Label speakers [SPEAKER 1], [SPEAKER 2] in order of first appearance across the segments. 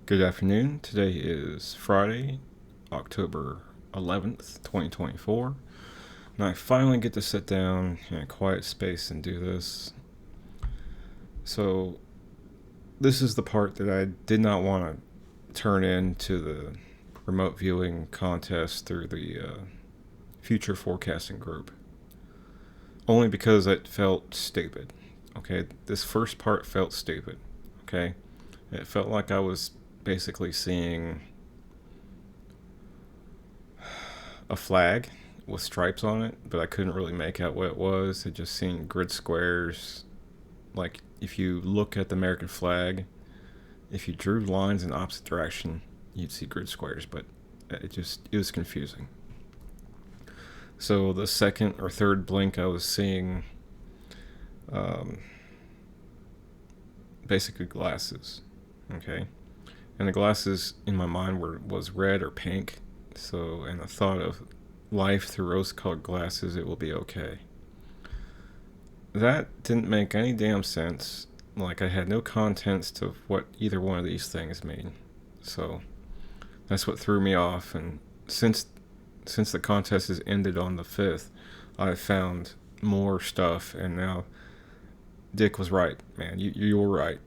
[SPEAKER 1] Good afternoon. Today is Friday, October 11th, 2024. And I finally get to sit down in a quiet space and do this. So, this is the part that I did not want to turn into the remote viewing contest through the future forecasting group. Only because it felt stupid. Okay, this first part felt stupid. Okay, it felt like I was basically seeing a flag with stripes on it, but I couldn't really make out what it was. It just seemed grid squares. Like if you look at the American flag, if you drew lines in opposite direction, you'd see grid squares, but it was confusing. So the second or third blink, I was seeing um, basically glasses. Okay, and the glasses in my mind was red or pink. So, and the thought of life through rose-colored glasses, it will be okay. That didn't make any damn sense. Like I had no context to what either one of these things mean. So that's what threw me off. And since the contest has ended on the 5th, I've found more stuff, and now Dick was right, man. You were right.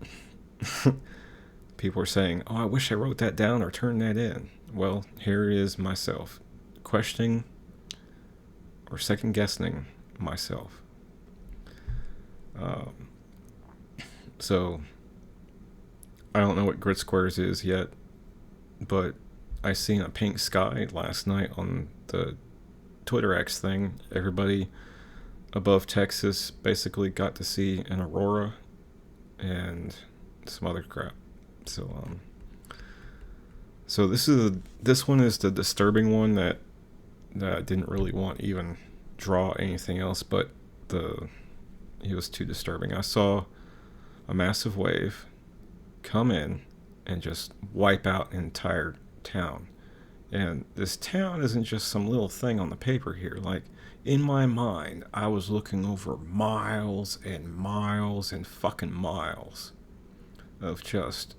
[SPEAKER 1] People are saying, "Oh, I wish I wrote that down or turned that in." Well, here is myself questioning or second guessing myself. Um, so I don't know what grid squares is yet, but I seen a pink sky last night on the Twitter X thing. Everybody above Texas basically got to see an aurora and some other crap. So this one is the disturbing one that I didn't really want to even draw anything else, but it was too disturbing. I saw a massive wave come in and just wipe out an entire town. And this town isn't just some little thing on the paper here. Like, in my mind, I was looking over miles and miles and fucking miles of just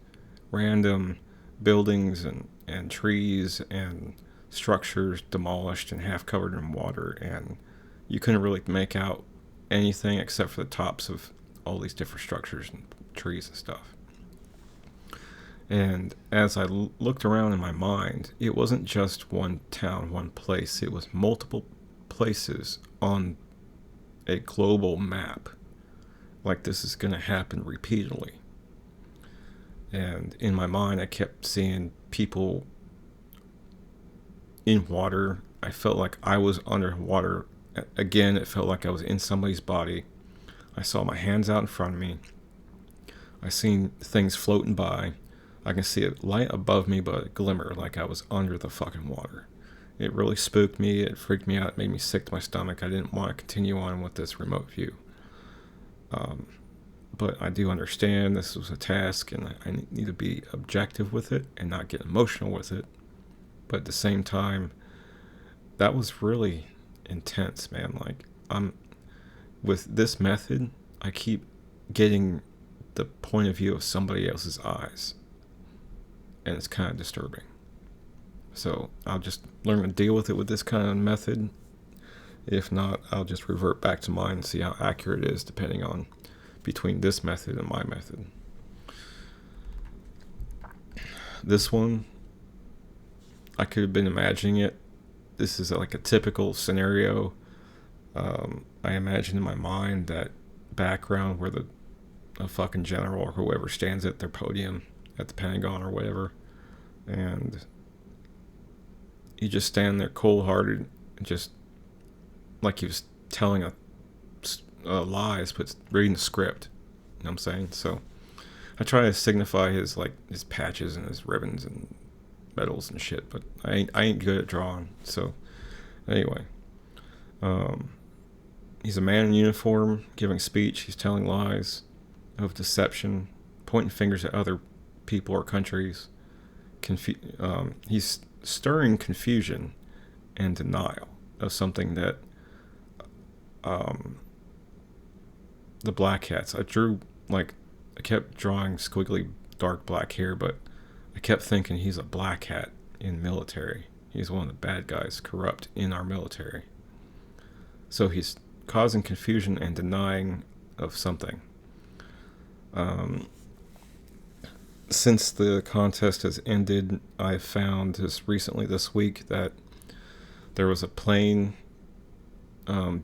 [SPEAKER 1] random buildings and trees and structures demolished and half covered in water. And you couldn't really make out anything except for the tops of all these different structures and trees and stuff. And as I looked around in my mind, it wasn't just one town, one place. It was multiple places on a global map. Like this is going to happen repeatedly. And in my mind, I kept seeing people in water. I felt like I was underwater. Again, it felt like I was in somebody's body. I saw my hands out in front of me. I seen things floating by. I can see a light above me, but a glimmer like I was under the fucking water. It really spooked me. It freaked me out. It made me sick to my stomach. I didn't want to continue on with this remote view. But I do understand this was a task, and I need to be objective with it and not get emotional with it. But at the same time, that was really intense, man. Like, with this method, I keep getting the point of view of somebody else's eyes, and it's kind of disturbing. So I'll just learn to deal with it with this kind of method. If not, I'll just revert back to mine and see how accurate it is, depending on between this method and my method. This one, I could have been imagining it. This is like a typical scenario. I imagine in my mind that background where a fucking general or whoever stands at their podium at the Pentagon or whatever, and you just stand there cold-hearted, and just like he was telling lies, but reading the script. You know what I'm saying? So I try to signify his patches and his ribbons and medals and shit, but I ain't good at drawing. So anyway, he's a man in uniform giving speech. He's telling lies of deception, pointing fingers at other people or countries. He's stirring confusion and denial of something that the black hats. I kept drawing squiggly dark black hair, but I kept thinking he's a black hat in military. He's one of the bad guys, corrupt in our military. So he's causing confusion and denying of something. Since the contest has ended, I found just recently this week that there was a plane and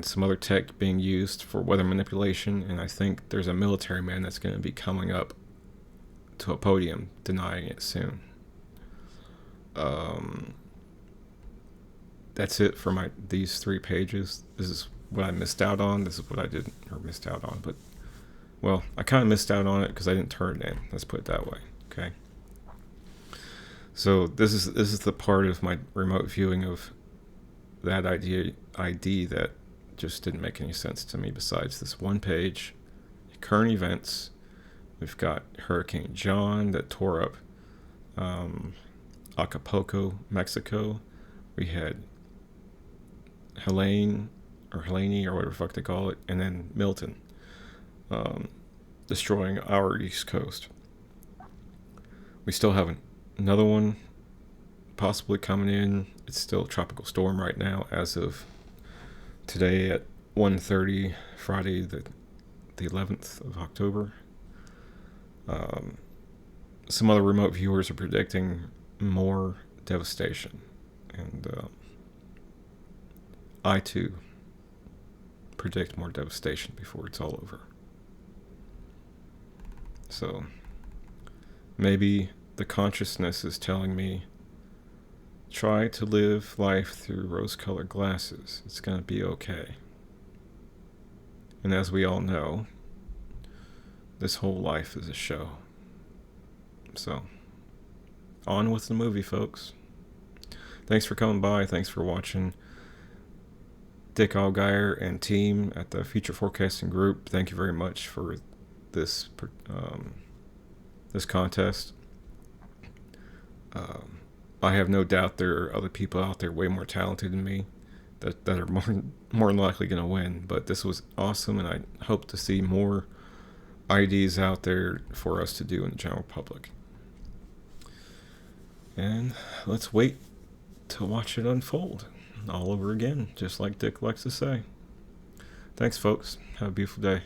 [SPEAKER 1] some other tech being used for weather manipulation, and I think there's a military man that's going to be coming up to a podium denying it soon. That's it for these 3 pages. This is what I missed out on. This is what I didn't or missed out on, but well, I kind of missed out on it because I didn't turn it in. Let's put it that way. Okay. So this is the part of my remote viewing of that ID that just didn't make any sense to me. Besides this one page, current events. We've got Hurricane John that tore up Acapulco, Mexico. We had Helene or whatever the fuck they call it, and then Milton destroying our East Coast. We still have another one possibly coming in. It's still a tropical storm right now as of today at 1:30, Friday the 11th of October. Some other remote viewers are predicting more devastation, and I too predict more devastation before it's all over. So maybe the consciousness is telling me, try to live life through rose-colored glasses. It's going to be okay. And as we all know, this whole life is a show. So, on with the movie, folks. Thanks for coming by. Thanks for watching. Dick Allgaier and team at the Future Forecasting Group, thank you very much for this contest. I have no doubt there are other people out there way more talented than me that are more than likely going to win. But this was awesome, and I hope to see more IDs out there for us to do in the general public. And let's wait to watch it unfold all over again, just like Dick likes to say. Thanks, folks. Have a beautiful day.